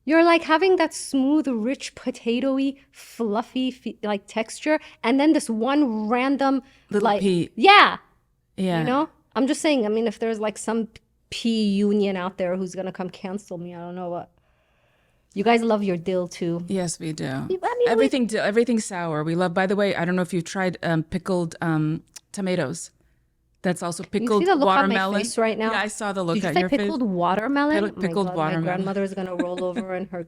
You're like having that smooth, rich, potatoey, fluffy like texture, and then this one random little pea. Yeah. You know, I'm just saying. I mean, if there's like some pea union out there who's gonna come cancel me, I don't know what. You guys love your dill too. Yes, we do. I mean, everything sour. We love. By the way, I don't know if you've tried pickled tomatoes. That's also pickled you see the look watermelon. on my face right now? Yeah, I saw the look Did you on say your pickled face. Watermelon? Pickled watermelon. My grandmother is gonna roll over in her.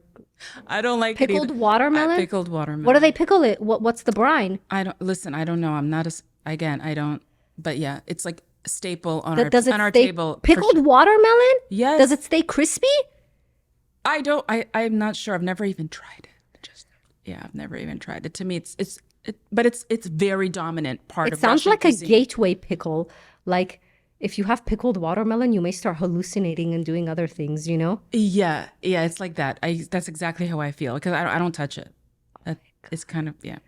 I don't like pickled it watermelon. Pickled watermelon. What do they pickle it? What's the brine? I don't know. I'm not I don't. But yeah, it's like a staple on our table. Pickled watermelon? Yes. Does it stay crispy? I'm not sure. I've never even tried it. I've never even tried it. To me, but it's very dominant part of Russian It sounds like cuisine. a gateway pickle. Like if you have pickled watermelon, you may start hallucinating and doing other things, you know? Yeah, it's like that. That's exactly how I feel, because I don't touch it. It's kind of, yeah.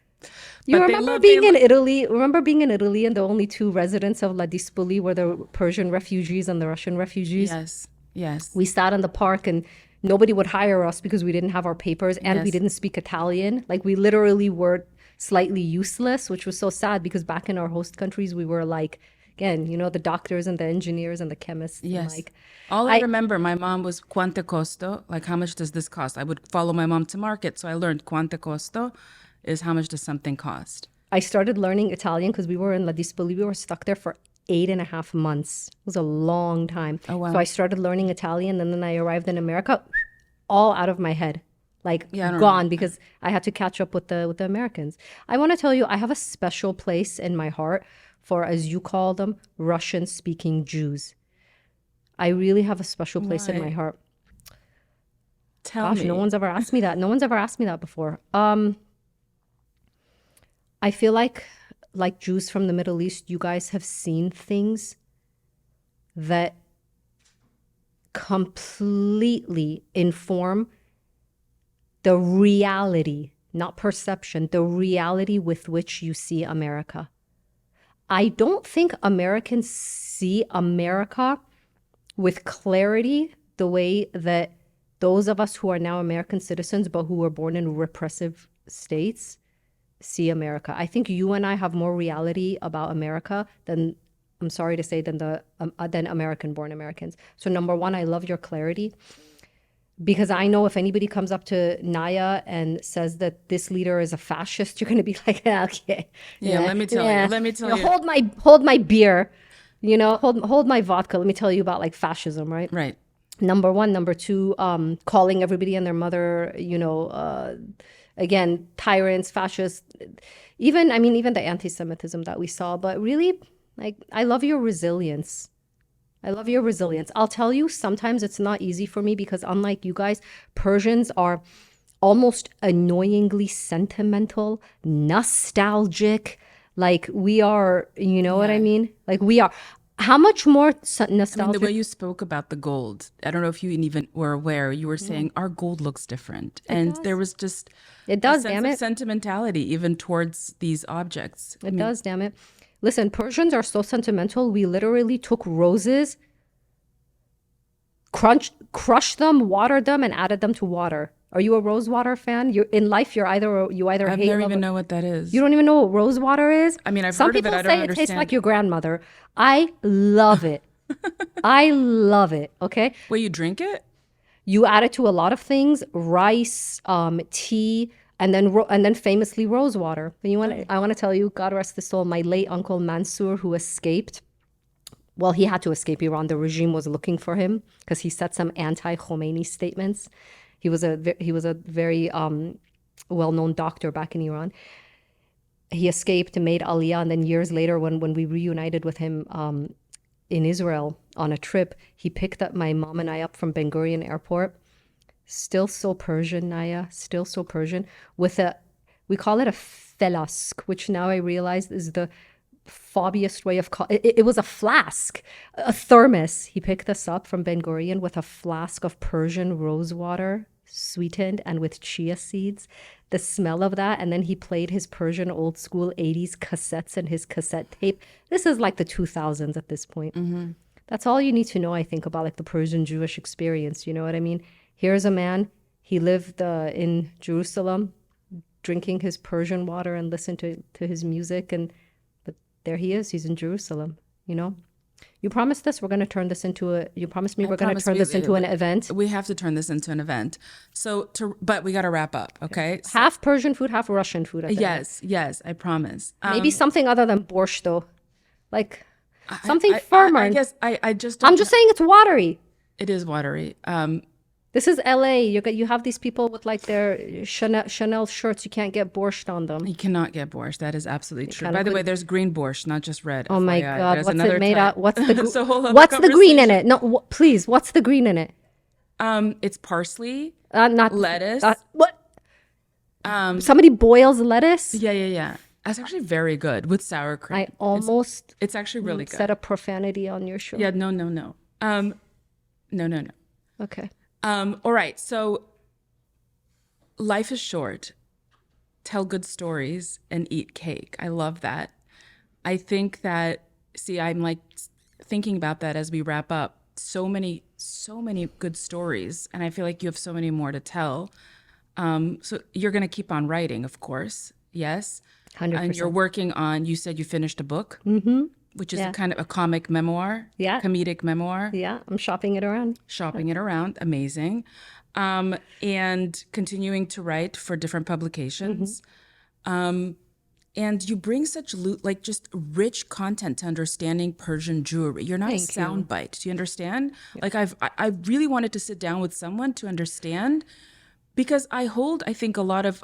You remember being in Italy? Remember being in Italy and the only two residents of La Dispoli were the Persian refugees and the Russian refugees? Yes. We sat in the park and nobody would hire us because we didn't have our papers and we didn't speak Italian. Like we literally were slightly useless, which was so sad because back in our host countries, we were like, again, you know, the doctors and the engineers and the chemists. Yes. And like, all I remember, my mom was quanto costo, like how much does this cost? I would follow my mom to market. So I learned quanto costo is how much does something cost. I started learning Italian because we were in La Dispoli. We were stuck there for 8.5 months. It was a long time. Oh, wow. So I started learning Italian and then I arrived in America all out of my head. like Yeah, I don't gone know. because I had to catch up with the Americans. I want to tell you, I have a special place in my heart for, as you call them, Russian speaking Jews. I really have a special place in my Why? heart. Tell Gosh, no me. one's ever asked me that. No one's ever asked me that before. I feel like Jews from the Middle East, you guys have seen things that completely inform the reality, not perception, the reality with which you see America. I don't think Americans see America with clarity the way that those of us who are now American citizens but who were born in repressive states see America. I think you and I have more reality about America than, I'm sorry to say, than American-born Americans. So number one, I love your clarity, because I know if anybody comes up to Naya and says that this leader is a fascist, you're going to be like, "Yeah, okay, Yeah, let me tell you. Let me tell you. hold my beer, hold my vodka. Let me tell you about like fascism, right?" Right. Number one. Number two, calling everybody and their mother, again, tyrants, fascists, even the anti-Semitism that we saw. But really, like, I love your resilience. I love your resilience. I'll tell you, sometimes it's not easy for me because unlike you guys, Persians are almost annoyingly sentimental, nostalgic. Like we are, you know what I mean? Like we are. How much more I mean, the nostalgic? way you spoke about the gold, I don't know if you even were aware, you were saying our gold looks different. And there was just It a does, sense damn of it. sentimentality even towards these objects. It does, damn it. Listen, Persians are so sentimental. We literally took roses, crushed them, watered them, and added them to water. Are you a rose water fan? You're in life. You either I hate, never love, even know what that is. you don't even know what rose water is. I mean, I've Some heard of it. people I don't say it tastes understand. like your grandmother. I love it. I love it. Okay, Well, you drink it? you add it to a lot of things: rice, tea, and then famously rose water. And I want to tell you, God rest his soul, my late uncle Mansour, who escaped. Well, he had to escape Iran. The regime was looking for him because he said some anti-Khomeini statements. He was a very well-known doctor back in Iran. He escaped and made aliyah, and then years later, when we reunited with him in Israel on a trip, he picked up my mom and I up from Ben Gurion Airport. Still so Persian, Naya. Still so Persian. We call it a felask, which now I realize is the fobbiest way of calling it. It was a flask, a thermos. He picked us up from Ben Gurion with a flask of Persian rose water, sweetened and with chia seeds. The smell of that, and then he played his Persian old school 80s cassettes and his cassette tape. This is like the 2000s at this point. That's all you need to know, I think, about like the Persian Jewish experience. You know what I mean? Here's a man, he lived in Jerusalem, drinking his Persian water and listened to his music, but there he is. He's in Jerusalem, you know? You promised this. We're going to turn this into you promised me we're going to turn this into an event. We have to turn this into an event. But we got to wrap up, okay? Half Persian food, half Russian food. Yes, I promise. Maybe something other than borscht, though. Like something firmer. I guess I just I'm don't just saying it's watery. It is watery. This is LA. You have these people with like their Chanel shirts. You can't get borscht on them. You cannot get borscht. That is absolutely true. By the way, there's green borscht, not just red. Oh my FYI. God, There's what's another it made type. out? What's the What's the green in it? No, please. What's the green in it? It's parsley, Not lettuce. What? Somebody boils lettuce. Yeah. That's actually very good with sour cream. I almost It's actually really good. said a profanity on your show. Yeah, no. No. Okay. All right. So life is short. Tell good stories and eat cake. I love that. I think that, I'm like thinking about that as we wrap up. So many good stories. And I feel like you have so many more to tell. So you're going to keep on writing, of course. Yes. 100%. And you're working on, you said you finished a book, which is a kind of a comic memoir, comedic memoir. Yeah, I'm shopping it around. Shopping it around. Amazing. And continuing to write for different publications. And you bring such just rich content to understanding Persian Jewry. You're not a soundbite. Do you understand? Like I really wanted to sit down with someone to understand because I hold, I think, a lot of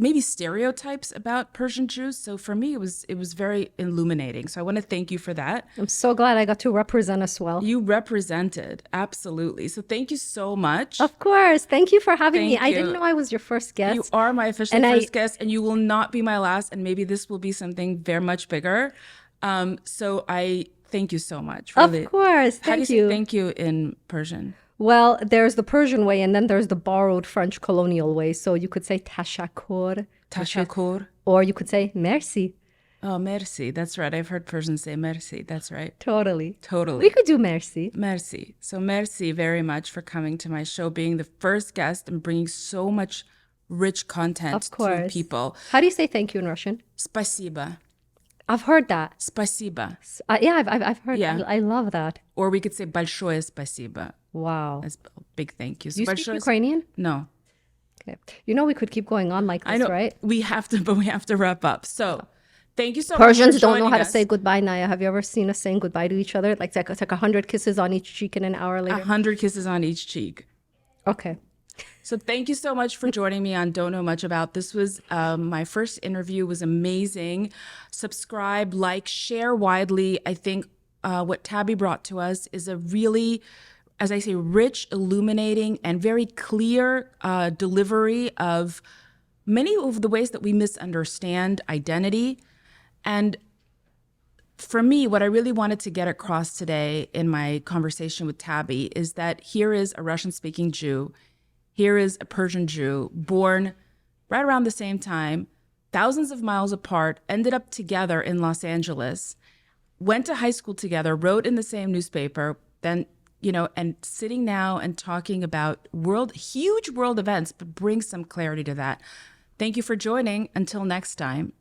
maybe stereotypes about Persian Jews. So for me, it was very illuminating. So I want to thank you for that. I'm so glad I got to represent us well. You represented, absolutely. So thank you so much. Of course. Thank you for having me. Thank I didn't you. know I was your first guest. You are my official And first guest, and you will not be my last. And maybe this will be something very much bigger. So I thank you so much. Really. Of course. How do you Thank say you. thank you in Persian? Well, there's the Persian way, and then there's the borrowed French colonial way. So you could say tashakkur. Tashakur. Or you could say merci. Oh, merci. That's right. I've heard Persians say merci. That's right. Totally. Totally. We could do merci. Merci. So merci very much for coming to my show, being the first guest and bringing so much rich content Of to course. people. How do you say thank you in Russian? Spasiba. I've heard that. Spasiba. Yeah, I've heard. Yeah. I love that. Or we could say большое спасибо. Wow. As a big thank you. Do you speak большое Ukrainian? No. Okay. You know we could keep going on like this, I know. right? We have to, but we have to wrap up. So thank you so Persians much for don't know joining how to us. say goodbye, Naya. Have you ever seen us saying goodbye to each other? Like it's like 100 kisses on each cheek and an hour later. 100 kisses on each cheek. Okay. So thank you so much for joining me on Don't Know Much About. This was my first interview. It was amazing. Subscribe, like, share widely. I think what Tabby brought to us is a really, as I say, rich, illuminating, and very clear delivery of many of the ways that we misunderstand identity. And for me, what I really wanted to get across today in my conversation with Tabby is that here is a Russian-speaking Jew. Here is a Persian Jew born right around the same time, thousands of miles apart, ended up together in Los Angeles, went to high school together, wrote in the same newspaper, then, and sitting now and talking about huge world events, but bring some clarity to that. Thank you for joining. Until next time.